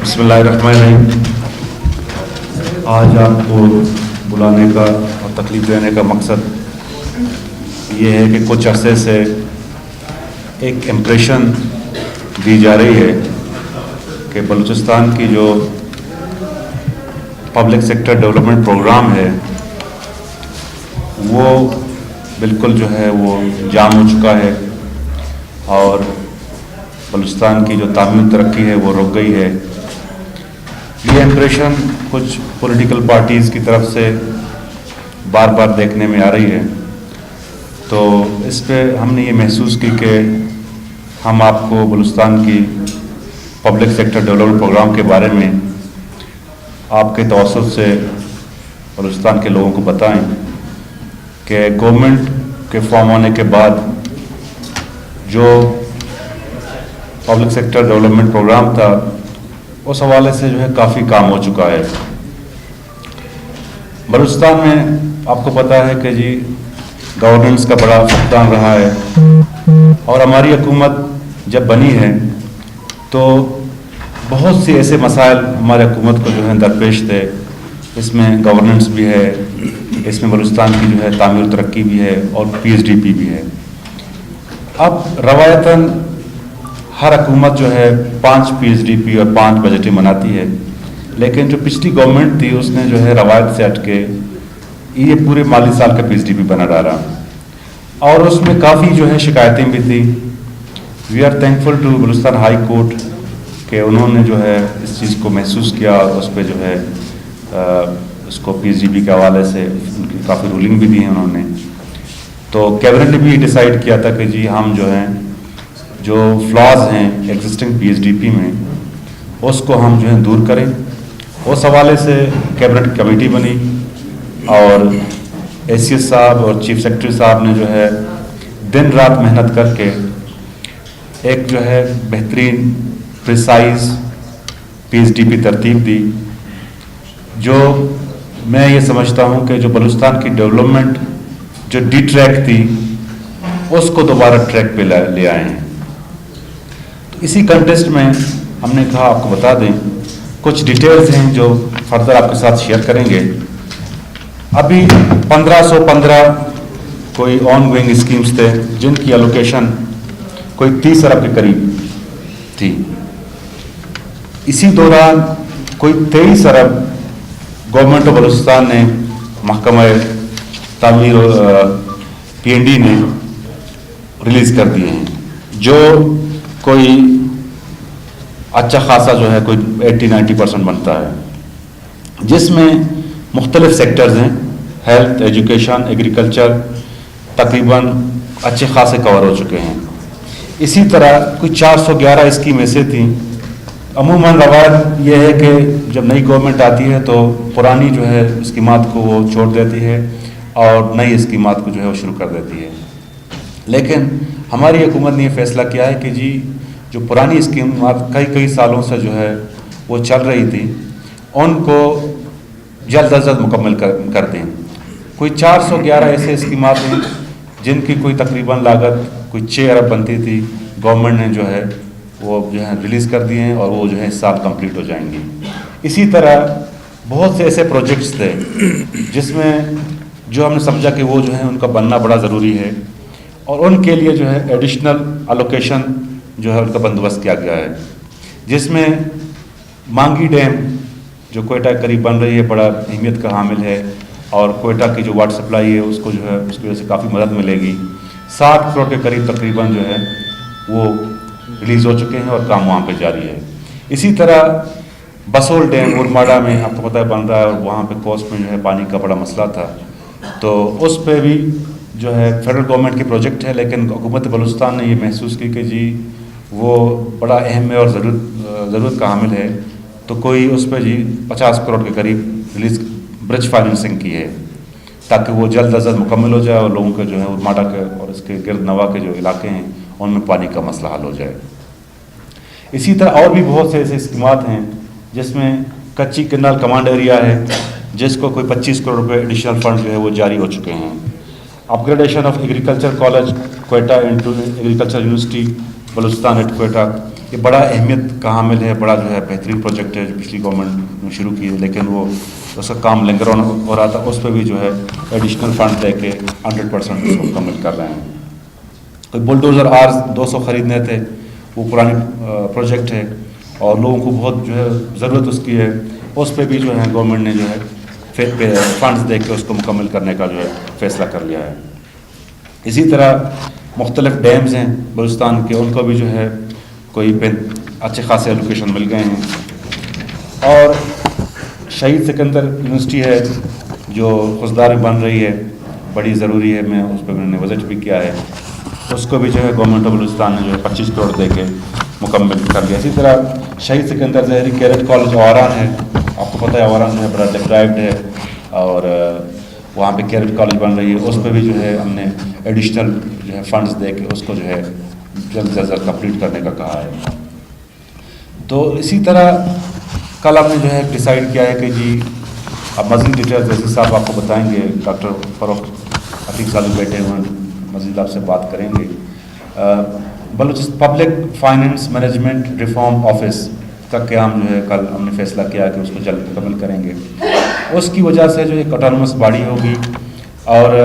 بسم اللہ الرحمن الرحیم. آج آپ کو بلانے کا اور تکلیف دینے کا مقصد یہ ہے کہ کچھ عرصے سے ایک امپریشن دی جا رہی ہے کہ بلوچستان کی جو پبلک سیکٹر ڈیولپمنٹ پروگرام ہے وہ بالکل جو ہے وہ جام ہو چکا ہے اور بلوچستان کی جو تعمیر ترقی ہے وہ رک گئی ہے. یہ امپریشن کچھ پولیٹیکل پارٹیز کی طرف سے بار بار دیکھنے میں آ رہی ہے. تو اس پہ ہم نے یہ محسوس کی کہ ہم آپ کو بلوچستان کی پبلک سیکٹر ڈیولپمنٹ پروگرام کے بارے میں آپ کے توسط سے بلوچستان کے لوگوں کو بتائیں کہ گورنمنٹ کے فارم ہونے کے بعد جو پبلک سیکٹر ڈیولپمنٹ پروگرام تھا اس حوالے سے جو ہے کافی کام ہو چکا ہے. بلوچستان میں آپ کو پتہ ہے کہ جی گورننس کا بڑا فقدان رہا ہے اور ہماری حکومت جب بنی ہے تو بہت سے ایسے مسائل ہماری حکومت کو جو ہے درپیش تھے. اس میں گورننس بھی ہے, اس میں بلوچستان کی جو ہے تعمیر ترقی بھی ہے اور PSDP بھی ہے. اب روایتاً ہر حکومت جو ہے 5 PSDP اور 5 بجٹیں بناتی ہے, لیکن جو پچھلی گورنمنٹ تھی اس نے جو ہے روایت سے ہٹ کے یہ پورے مالی سال کا PSDP بنا ڈالا اور اس میں کافی جو ہے شکایتیں بھی تھیں. We are thankful to Balochistan high court کہ انہوں نے جو ہے اس چیز کو محسوس کیا اور اس پہ جو ہے اس کو PSDP کے حوالے سے ان کی کافی رولنگ بھی دی ہیں انہوں نے. تو کیبنٹ نے بھی ڈیسائیڈ کیا تھا کہ جی ہم جو ہیں جو فلاز ہیں ایگزسٹنگ PSDP میں اس کو ہم جو ہے دور کریں. اس حوالے سے کیبنٹ کمیٹی بنی اور ACS صاحب اور چیف سیکرٹری صاحب نے جو ہے دن رات محنت کر کے ایک جو ہے بہترین پریسائز PSDP ترتیب دی, جو میں یہ سمجھتا ہوں کہ جو بلوچستان کی ڈیولپمنٹ جو ڈی ٹریک تھی اس کو دوبارہ ٹریک پہ لے آئے ہیں. تو اسی کنٹیسٹ میں ہم نے کہا آپ کو بتا دیں کچھ ڈیٹیلز ہیں جو فردر آپ کے ساتھ شیئر کریں گے. ابھی 1515 کوئی آن گوئنگ اسکیمز تھے جن کی الوکیشن کوئی 30 ارب کے قریب تھی. اسی دوران کوئی 23 ارب گورنمنٹ آف بلوچستان نے محکمہ تعمیر PND نے ریلیز کر دیے ہیں, جو کوئی اچھا خاصا جو ہے کوئی 80-90% بنتا ہے, جس میں مختلف سیکٹرز ہیں, ہیلتھ, ایجوکیشن, ایگریکلچر, تقریباً اچھے خاصے کور ہو چکے ہیں. اسی طرح کوئی 411 اسکیم ایسے تھیں. عموماً روایت یہ ہے کہ جب نئی گورنمنٹ آتی ہے تو پرانی جو ہے اسکیمات کو وہ چھوڑ دیتی ہے اور نئی اسکیمات کو جو ہے وہ شروع کر دیتی ہے. لیکن ہماری حکومت نے یہ فیصلہ کیا ہے کہ جی جو پرانی اسکیمات کئی سالوں سے جو ہے وہ چل رہی تھی ان کو جلد از جلد مکمل کر دیں. کوئی 411 ایسے اسکیمات ہیں جن کی کوئی تقریباً لاگت کوئی 6 ارب بنتی تھی, گورنمنٹ نے جو ہے وہ جو ہے ریلیز کر دیے ہیں اور وہ جو ہے اس سال کمپلیٹ ہو جائیں گی. اسی طرح بہت سے ایسے پروجیکٹس تھے جس میں جو ہم نے سمجھا کہ وہ جو ہے ان کا بننا بڑا ضروری ہے اور ان کے لیے جو ہے ایڈیشنل الوکیشن جو ہے ان کا بندوبست کیا گیا ہے, جس میں مانگی ڈیم جو کوئٹہ قریب بن رہی ہے بڑا اہمیت کا حامل ہے اور کوئٹہ کی جو واٹر سپلائی ہے اس کو جو ہے اس کی وجہ سے کافی مدد ملے گی. 60 کروڑ کے قریب تقریباً جو ہے وہ ریلیز ہو چکے ہیں اور کام وہاں پہ جاری ہے. اسی طرح بسول ڈیم ارماڈا میں آپ کو پتہ ہے بن رہا ہے اور وہاں پہ کوسٹ میں جو ہے پانی کا بڑا مسئلہ تھا, تو اس پہ بھی جو ہے فیڈرل گورنمنٹ کی پروجیکٹ ہے, لیکن حکومت بلوچستان نے یہ محسوس کی کہ جی وہ بڑا اہم ہے اور ضرورت کا حامل ہے, تو کوئی اس پہ جی 50 کروڑ کے قریب ریلیز برج فائننسنگ کی ہے تاکہ وہ جلد از جلد مکمل ہو جائے اور لوگوں کے جو ہے ارماڈا کے اور اس کے گرد نواح کے جو علاقے ہیں ان میں پانی کا مسئلہ حل ہو جائے. اسی طرح اور بھی بہت سے ایسے اسکیمات ہیں جس میں کچی کنال کمانڈ ایریا ہے جس کو کوئی 25 کروڑ روپے ایڈیشنل فنڈ جو ہے وہ جاری ہو چکے ہیں. Upgradation of agriculture college Quetta into agriculture university Balochistan at Quetta, یہ بڑا اہمیت کا حامل ہے، بڑا جو ہے بہترین پروجیکٹ ہے جو پچھلی گورنمنٹ نے شروع کی ہے، لیکن وہ اس کا کام لنگر ہو رہا تھا، اس پہ بھی جو ہے ایڈیشنل فنڈ دے کے 100% اس کو مکمل کر رہے ہیں۔ کوئی بلڈوزر R200 خریدنے تھے، وہ پرانی پروجیکٹ ہے اور لوگوں کو بہت جو ہے ضرورت اس کی ہے، اس پہ بھی جو ہے گورنمنٹ نے جو ہے فنڈز دے کے اس کو مکمل کرنے کا جو ہے فیصلہ کر لیا ہے۔ اسی طرح مختلف ڈیمز ہیں بلوچستان کے، ان کو بھی جو ہے کوئی اچھے خاصے ایلوکیشن مل گئے ہیں۔ اور شہید سکندر یونیورسٹی ہے جو خزدار میں بن رہی ہے، بڑی ضروری ہے، میں اس پہ میں نے وزٹ بھی کیا ہے، اس کو بھی جو ہے گورنمنٹ آف بلوچستان نے جو ہے 25 کروڑ دے کے مکمل کر لیا۔ اسی طرح شہید سکندر ظہری کیڈٹ کالج آوران ہے، آپ کو پتہ ہے آوران جو ہے بڑا ڈپرائیوڈ ہے اور وہاں پہ کیڈٹ کالج بن رہی ہے، اس پہ بھی جو ہے ہم نے ایڈیشنل جو ہے فنڈز دے کے اس کو جو ہے جلد سے جلد کمپلیٹ کرنے کا کہا ہے۔ تو اسی طرح کل ہم نے جو ہے ڈیسائیڈ کیا ہے کہ جی اب مزید ڈیٹیلز جیسے صاحب آپ کو بتائیں گے، ڈاکٹر فروخ عتیق صاحب بیٹھے ہوئے ہیں، مزید آپ سے بات کریں گے۔ Balochistan public finance management reform office کا قیام جو ہے کل ہم نے فیصلہ کیا کہ اس کو جلد مکمل کریں گے۔ اس کی وجہ سے جو ایک آٹونومس باڈی ہوگی اور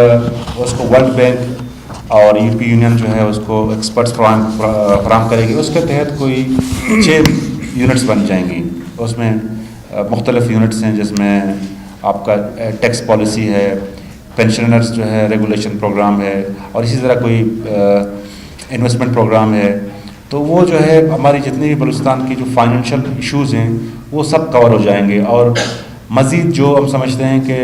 اس کو ورلڈ بینک اور یورپی یونین جو ہے اس کو ایکسپرٹس فراہم کرے گی، اس کے تحت کوئی 6 یونٹس بن جائیں گی۔ اس میں مختلف یونٹس ہیں جس میں آپ کا ٹیکس پالیسی ہے، پینشنرز جو ہے ریگولیشن پروگرام ہے، اور اسی طرح کوئی انویسٹمنٹ پروگرام ہے۔ تو وہ جو ہے ہماری جتنی بھی بلوچستان کی جو فائنینشیل ایشوز ہیں وہ سب کور ہو جائیں گے، اور مزید جو ہم سمجھتے ہیں کہ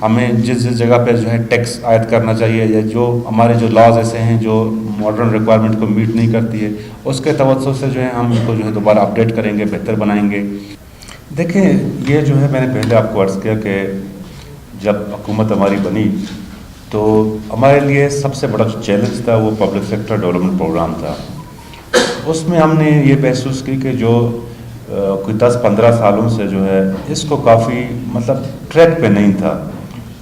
ہمیں جس جگہ پہ جو ہے ٹیکس عائد کرنا چاہیے یا جو ہمارے جو لاز ایسے ہیں جو ماڈرن ریکوائرمنٹ کو میٹ نہیں کرتی ہے، اس کے توسط سے جو ہے ہم ان کو جو ہے دوبارہ اپڈیٹ کریں گے، بہتر بنائیں گے۔ دیکھیں یہ جو ہے میں نے پہلے آپ کو عرض کیا کہ جب حکومت ہماری بنی تو ہمارے لیے سب سے بڑا جو چیلنج تھا وہ پبلک سیکٹر ڈیولپمنٹ پروگرام تھا۔ اس میں ہم نے یہ محسوس کی کہ جو کوئی 10-15 سالوں سے جو ہے اس کو کافی مطلب ٹریک پہ نہیں تھا،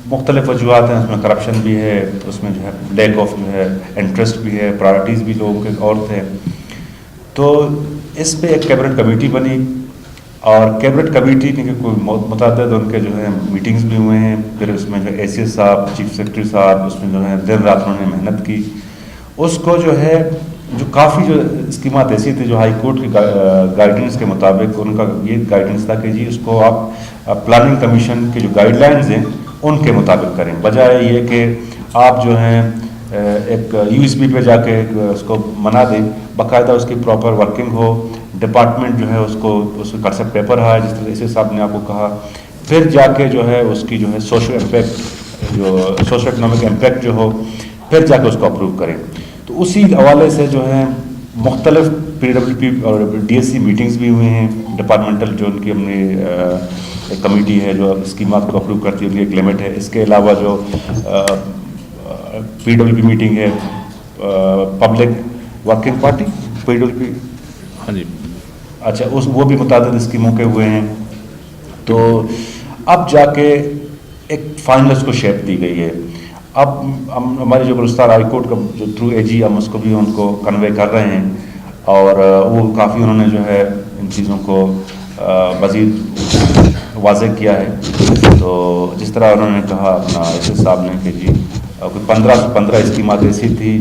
مختلف وجوہات ہیں، اس میں کرپشن بھی ہے، اس میں جو ہے لیک آف جو ہے انٹرسٹ بھی ہے، پرائرٹیز بھی لوگوں کے اور تھے۔ تو اس پہ ایک کیبنٹ کمیٹی بنی، اور کیبنٹ کمیٹی کے کوئی متعدد ان کے جو ہے میٹنگز بھی ہوئے ہیں، پھر اس میں جو ACS صاحب، چیف سیکرٹری صاحب، اس میں جو ہے دن رات انہوں نے محنت کی۔ اس کو جو ہے جو کافی جو اسکیمات ایسی تھی جو ہائی کورٹ کی گائیڈنس کے مطابق، ان کا یہ گائیڈنس تھا کہ جی اس کو آپ پلاننگ کمیشن کے جو گائیڈ لائنز ہیں ان کے مطابق کریں، بجائے یہ کہ آپ جو ہیں ایک USB پہ جا کے اس کو بنا دیں، باقاعدہ اس کی پراپر ورکنگ ہو، ڈپارٹمنٹ جو ہے اس کو کنسپٹ پیپر ہے جس طرح سے صاحب نے آپ کو کہا، پھر جا کے جو ہے اس کی جو ہے سوشل امپیکٹ جو سوشل اکنامک امپیکٹ جو ہو، پھر جا کے اس کو اپروو کریں۔ تو اسی حوالے سے جو ہے مختلف PWP اور DSC میٹنگز بھی ہوئے ہیں، ڈپارٹمنٹل جو ان کی ہم نے ایک کمیٹی ہے جو اسکیمات کو اپروو کرتی ہے، ان کی ایک لمٹ ہے۔ اس کے علاوہ جو PWP میٹنگ ہے، پبلک ورکنگ پارٹی PWP، ہاں جی اچھا، وہ بھی متعدد اسکیموں کے ہوئے ہیں۔ تو اب جا کے ایک فائنل اس کو شیپ دی گئی ہے۔ اب ہم ہماری جو بلوچستان ہائی کورٹ کا جو تھرو AG ہم اس کو بھی ان کو کنوے کر رہے ہیں، اور وہ کافی انہوں نے جو ہے ان چیزوں کو مزید واضح کیا ہے۔ تو جس طرح انہوں نے کہا اپنا ACS صاحب نے کہ جی کوئی 15 اسکیمات ایسی تھی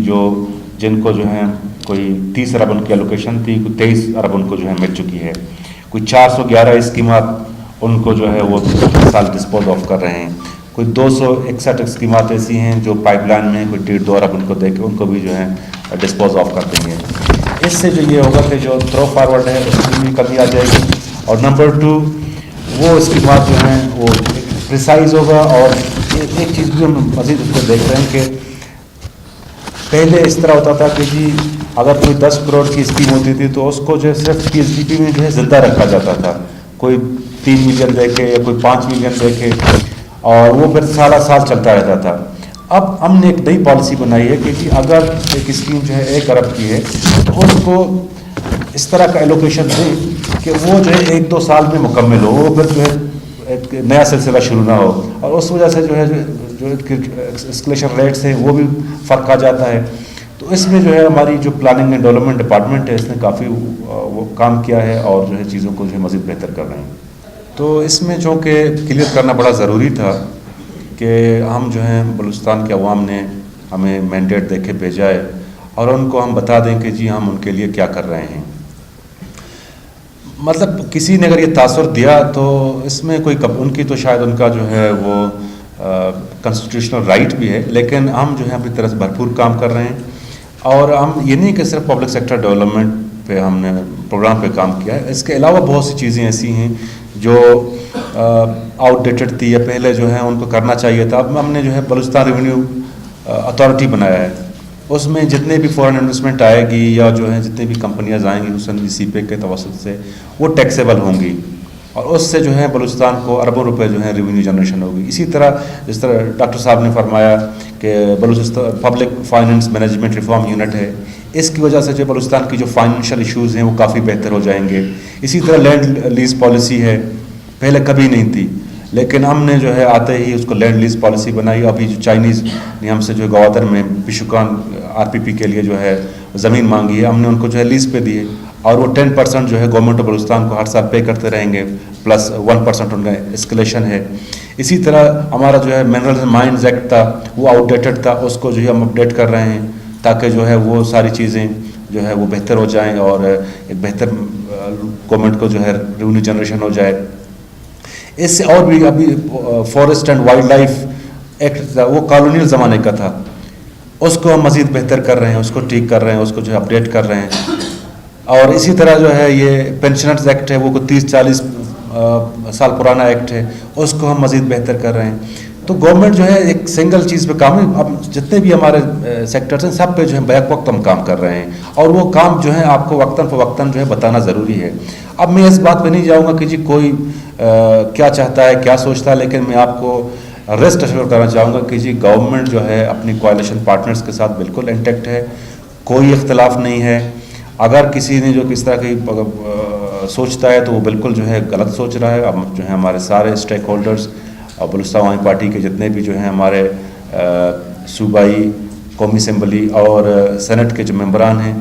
جن کو جو ہے کوئی 30 ارب ان کی الوکیشن تھی، کوئی 23 ارب ان کو جو ہے مل چکی ہے، کوئی 411 اسکیمات ان کو جو ہے وہ سال ڈسپوز آف کر رہے ہیں، کوئی 261 اسکیمات ایسی ہیں جو پائپ لائن میں کوئی 1.5-2 ارب ان کو دے کے ان کو بھی جو ہے ڈسپوز آف کر دیں گے۔ اس سے جو یہ ہوگا کہ جو تھرو فارورڈ ہے اس میں بھی کمی آ جائے گی، اور نمبر 2 وہ اسکیمات جو ہیں وہ پریسائز ہوگا۔ اور ایک چیز بھی ہم مزید اس کو دیکھ رہے ہیں کہ پہلے اس طرح ہوتا تھا کہ جی اگر کوئی 10 کروڑ کی اسکیم ہوتی تھی تو اس کو جو ہے صرف PSDP میں جو ہے زندہ رکھا جاتا تھا، کوئی 3 ملین دے کے یا کوئی 5 ملین دے کے، اور وہ پھر سالہ سال چلتا رہتا تھا۔ اب ہم نے ایک نئی پالیسی بنائی ہے کہ جی اگر ایک اسکیم جو ہے 1 ارب کی ہے تو اس کو اس طرح کا ایلوکیشن دیں کہ وہ جو ہے 1-2 سال میں مکمل ہو، وہ پھر جو ہے ایک نیا سلسلہ شروع نہ ہو، اور اس وجہ سے جو ہے جو اسکلیشن ریٹس ہیں وہ بھی فرق آ جاتا ہے۔ تو اس میں جو ہے ہماری جو پلاننگ اینڈ ڈیولپمنٹ ڈپارٹمنٹ ہے اس نے کافی وہ کام کیا ہے اور جو ہے چیزوں کو جو ہے مزید بہتر کر رہے ہیں. تو اس میں جو کہ کلیئر کرنا بڑا ضروری تھا کہ ہم جو ہیں بلوچستان کے عوام نے ہمیں مینڈیٹ دے کے بھیجا ہے اور ان کو ہم بتا دیں کہ جی ہم ان کے لیے کیا کر رہے ہیں. مطلب کسی نے اگر یہ تاثر دیا تو اس میں کوئی ان کی تو شاید ان کا جو ہے وہ کنسٹیٹیوشنل رائٹ بھی ہے, لیکن ہم جو ہے اپنی طرح سے بھرپور کام کر رہے ہیں. اور ہم یہ نہیں کہ صرف پبلک سیکٹر ڈیولپمنٹ پہ ہم نے پروگرام پہ کام کیا ہے, اس کے علاوہ بہت سی چیزیں ایسی ہیں جو آؤٹ ڈیٹڈ تھی یا پہلے جو ہے ان کو کرنا چاہیے تھا. اب ہم نے جو ہے بلوچستان ریونیو اتھارٹی بنایا ہے, اس میں جتنے بھی فورن انویسٹمنٹ آئے گی یا جو ہے جتنے بھی کمپنیاں آئیں گی حسن سی پے کے توسط سے وہ ٹیکسیبل ہوں گی اور اس سے جو ہے بلوچستان کو اربوں روپے جو ہے ریونیو جنریشن ہوگی. اسی طرح جس طرح ڈاکٹر صاحب نے فرمایا کہ Balochistan public finance management reform unit ہے, اس کی وجہ سے جو بلوچستان کی جو فائنینشیل ایشوز ہیں وہ کافی بہتر ہو جائیں گے. اسی طرح لینڈ لیز پالیسی ہے, پہلے کبھی نہیں تھی لیکن ہم نے جو ہے آتے ہی اس کو لینڈ لیز پالیسی بنائی. ابھی جو چائنیز نے ہم سے جو ہے گوادر میں پشوکان RPP کے لیے جو ہے زمین مانگی ہے, ہم نے ان کو جو ہے لیز پہ دی ہے اور وہ 10% جو ہے گورنمنٹ آف بلوچستان کو ہر سال پے کرتے رہیں گے, پلس 1% ان کا اسکلیشن ہے. اسی طرح ہمارا جو ہے منرلز اینڈ مائنز ایکٹ تھا وہ آؤٹ ڈیٹڈ تھا, اس کو جو ہے ہم اپڈیٹ کر رہے ہیں تاکہ جو ہے وہ ساری چیزیں جو ہے وہ بہتر ہو جائیں اور ایک بہتر گورنمنٹ کو جو ہے ریونیو جنریشن ہو جائے. اس سے اور بھی ابھی forest and wild life act تھا, وہ کالونیل زمانے کا تھا, اس کو ہم مزید بہتر کر رہے ہیں, اس کو ٹھیک کر رہے ہیں, اس کو جو ہے اپڈیٹ کر رہے ہیں. اور اسی طرح جو ہے یہ پینشنرز ایکٹ ہے, وہ 30-40 سال پرانا ایکٹ ہے, اس کو ہم مزید بہتر کر رہے ہیں. تو گورنمنٹ جو ہے ایک سنگل چیز پہ کام ہے, اب جتنے بھی ہمارے سیکٹرز ہیں سب پہ جو ہے بیک وقت ہم کام کر رہے ہیں اور وہ کام جو ہے آپ کو وقتاً فوقتاً جو ہے بتانا ضروری ہے. اب میں اس بات پہ نہیں جاؤں گا کہ جی کوئی کیا چاہتا ہے کیا سوچتا ہے, لیکن میں آپ کو ریسٹ ایشور کرنا چاہوں گا کہ جی گورنمنٹ جو ہے اپنی کوائلیشن پارٹنرز کے ساتھ بالکل انٹیکٹ ہے, کوئی اختلاف نہیں ہے. اگر کسی نے جو کس طرح کی سوچتا ہے تو وہ بالکل جو ہے غلط سوچ رہا ہے. اب جو ہے ہمارے سارے اسٹیک ہولڈرز اور بلوچستان عوامی پارٹی کے جتنے بھی جو ہیں ہمارے صوبائی قومی اسمبلی اور سینٹ کے جو ممبران ہیں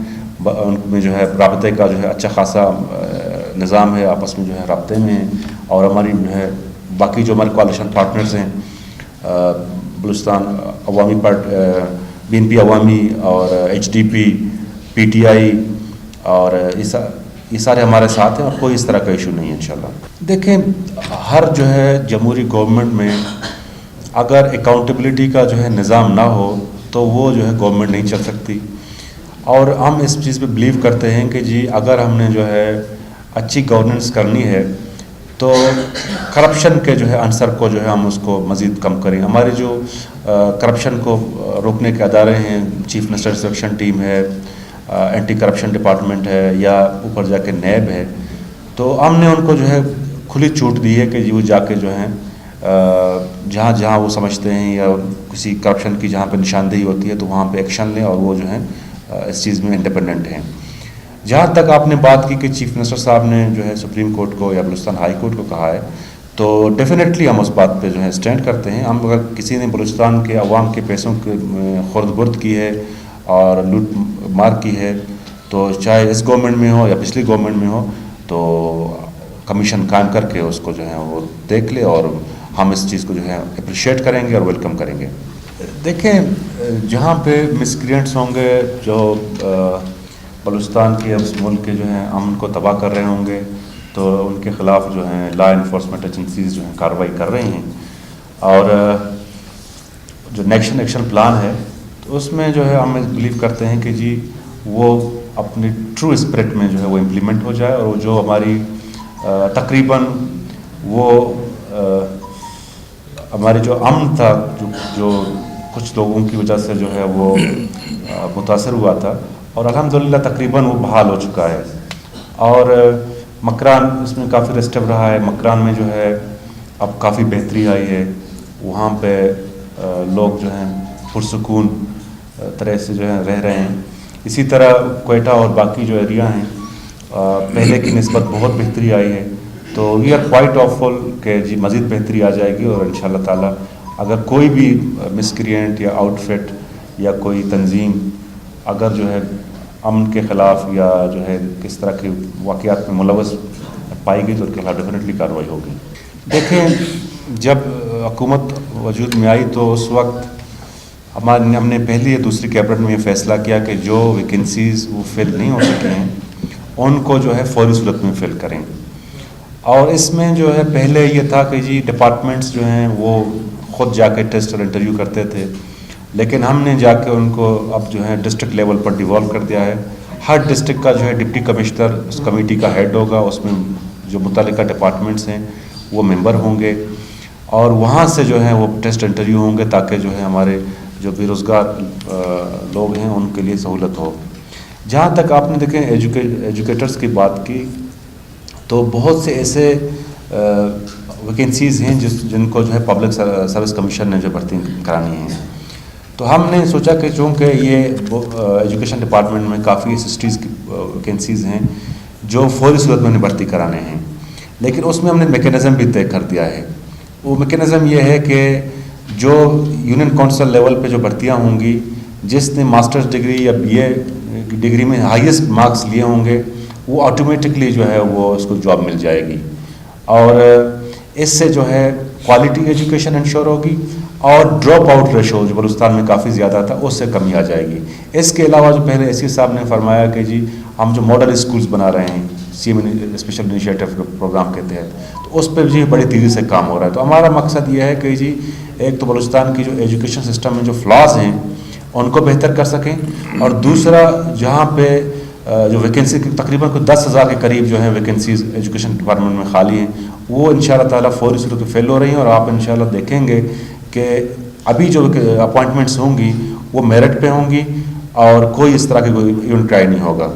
ان میں جو ہے رابطے کا جو ہے اچھا خاصا نظام ہے, آپس میں جو ہے رابطے میں ہیں. اور ہماری جو ہے باقی جو ہمارے کوalition پارٹنرز ہیں بلوچستان عوامی BNP عوامی اور HDP PTI اور یہ سارے ہمارے ساتھ ہیں اور کوئی اس طرح کا ایشو نہیں ہے انشاءاللہ. دیکھیں ہر جو ہے جمہوری گورنمنٹ میں اگر اکاؤنٹیبلٹی کا جو ہے نظام نہ ہو تو وہ جو ہے گورنمنٹ نہیں چل سکتی. اور ہم اس چیز پہ بلیو کرتے ہیں کہ جی اگر ہم نے جو ہے اچھی گورننس کرنی ہے تو کرپشن کے جو ہے عنصر کو جو ہے ہم اس کو مزید کم کریں. ہمارے جو کرپشن کو روکنے کے ادارے ہیں, چیف منسٹر سلیکشن ٹیم ہے, اینٹی کرپشن ڈپارٹمنٹ ہے یا اوپر جا کے نیب ہے, تو ہم نے ان کو جو ہے کھلی چھوٹ دی ہے کہ جی وہ جا کے جو ہیں جہاں جہاں وہ سمجھتے ہیں یا کسی کرپشن کی جہاں پہ نشاندہی ہوتی ہے تو وہاں پہ ایکشن لیں اور وہ جو ہیں اس چیز میں انڈیپینڈنٹ ہیں. جہاں تک آپ نے بات کی کہ چیف منسٹر صاحب نے جو ہے سپریم کورٹ کو یا بلوچستان ہائی کورٹ کو کہا ہے, تو ڈیفینیٹلی ہم اس بات پہ جو ہے اسٹینڈ کرتے ہیں. ہم اگر کسی نے بلوچستان کے عوام کے پیسوں کے خورد برد کی ہے اور لوٹ مار کی ہے تو چاہے اس گورنمنٹ میں ہو یا پچھلی گورنمنٹ میں ہو تو کمیشن قائم کر کے اس کو جو ہے وہ دیکھ لے اور ہم اس چیز کو جو ہے اپریشیٹ کریں گے اور ویلکم کریں گے. دیکھیں جہاں پہ مسکرینٹس ہوں گے جو بلوچستان کے اس ملک کے جو ہیں امن کو تباہ کر رہے ہوں گے تو ان کے خلاف جو ہیں لا انفورسمنٹ ایجنسیز جو ہیں کارروائی کر رہی ہیں. اور جو نیشنل ایکشن پلان ہے تو اس میں جو ہے ہم بلیو کرتے ہیں کہ جی وہ اپنی ٹرو اسپرٹ میں جو ہے وہ امپلیمنٹ ہو جائے اور وہ جو ہماری تقریباً وہ ہماری جو امن تھا جو کچھ لوگوں کی وجہ سے جو ہے وہ متاثر ہوا تھا اور الحمدللہ تقریباً وہ بحال ہو چکا ہے. اور مکران اس میں کافی ریسٹو رہا ہے. مکران میں جو ہے اب کافی بہتری آئی ہے, وہاں پہ لوگ جو ہیں پرسکون طرح سے جو ہے رہ رہے ہیں. اسی طرح کوئٹہ اور باقی جو ایریا ہیں پہلے کی نسبت بہت بہتری آئی ہے. تو we are quite hopeful کہ جی مزید بہتری آ جائے گی اور انشاءاللہ تعالیٰ اگر کوئی بھی مسکرینٹ یا آؤٹ فٹ یا کوئی تنظیم اگر جو ہے امن کے خلاف یا جو ہے کس طرح کے واقعات میں ملوث پائی گئی تو ان کے خلاف ڈیفینیٹلی کارروائی ہوگی. دیکھیں جب حکومت وجود میں آئی تو اس وقت ہم نے پہلی یا دوسری کیبنٹ میں یہ فیصلہ کیا کہ جو ویکنسیز وہ فل نہیں ہو سکے ہیں ان کو جو ہے فوری صورت میں فل کریں. اور اس میں جو ہے پہلے یہ تھا کہ جی ڈپارٹمنٹس جو ہیں وہ خود جا کے ٹیسٹ اور انٹرویو کرتے تھے، لیکن ہم نے جا کے ان کو اب جو ہے ڈسٹرکٹ لیول پر ڈیوالو کر دیا ہے. ہر ڈسٹرکٹ کا جو ہے ڈپٹی کمشنر اس کمیٹی کا ہیڈ ہوگا، اس میں جو متعلقہ ڈپارٹمنٹس ہیں وہ ممبر ہوں گے اور وہاں سے جو ہے وہ ٹیسٹ انٹرویو ہوں گے تاکہ جو ہے ہمارے جو بے روزگار لوگ ہیں ان کے لیے سہولت ہو. جہاں تک آپ نے دیکھیں ایجوکیٹرز کی بات کی تو بہت سے ایسے ویکنسیز ہیں جن کو جو ہے پبلک سروس کمیشن نے جو بھرتی کرانی ہیں. تو ہم نے سوچا کہ چونکہ یہ ایجوکیشن ڈپارٹمنٹ میں کافی اسسٹیز کی ویکنسیز ہیں جو فوری صورت میں بھرتی کرانے ہیں، لیکن اس میں ہم نے میکینزم بھی طے کر دیا ہے. وہ میکینزم یہ ہے کہ جو یونین کونسل لیول پہ جو بھرتیاں ہوں گی، جس نے ماسٹرز ڈگری یا بی اے ڈگری میں ہائیسٹ مارکس لیے ہوں گے وہ آٹومیٹکلی جو ہے وہ اس کو جاب مل جائے گی، اور اس سے جو ہے کوالٹی ایجوکیشن انشور ہوگی اور ڈراپ آؤٹ ریشو جو بلوچستان میں کافی زیادہ تھا اس سے کمی آ جائے گی. اس کے علاوہ جو پہلے ایس سی صاحب نے فرمایا کہ جی ہم جو ماڈل اسکولز بنا رہے ہیں C M special initiative programme کے تحت، تو اس پہ جی بڑی تیزی سے کام ہو رہا ہے. تو ہمارا مقصد یہ ہے کہ جی ایک تو بلوچستان کی جو ایجوکیشن سسٹم میں جو فلاز ہیں ان کو بہتر کر سکیں، اور دوسرا جہاں پہ جو ویکنسی تقریباً کوئی 10,000 کے قریب جو ہیں ویکنسیز ایجوکیشن ڈپارٹمنٹ میں خالی ہیں وہ انشاءاللہ تعالیٰ فوری صورت میں فل ہو رہی ہیں. اور آپ انشاءاللہ دیکھیں گے کہ ابھی جو اپوائنٹمنٹس ہوں گی وہ میرٹ پہ ہوں گی اور کوئی اس طرح کی کوئی ایونٹ ٹرائی نہیں ہوگا.